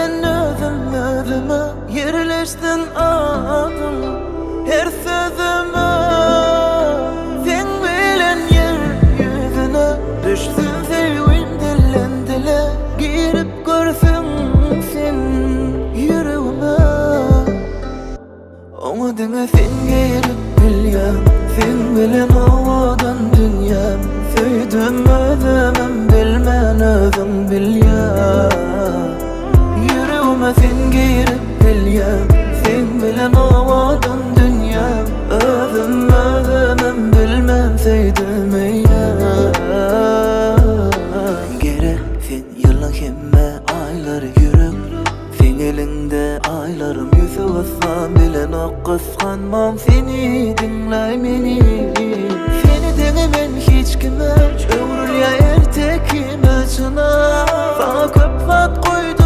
sen özüme yerleştin adım her sözüme. Sen bilen yer yüzüne düştün sevgim dilden dile, girip görsün sen yüreğime. Onu deme sen girip bilyen, sen bilen havadan dünyam. Söydüm özümüm bilmen özüm bilyen. Yüreğime sen girip bilyen, sen bilen havadan dünyam. Özümüm bilmen söydüm eyyam. Gere sen yılın hemme ayları yürek, sen elinde aylarım yüzü ıslan bilen o kıskanmam seni dinlay meni. Seni denemen hiç kime, ömrül ya ertekime çına. Sana köp vat koydum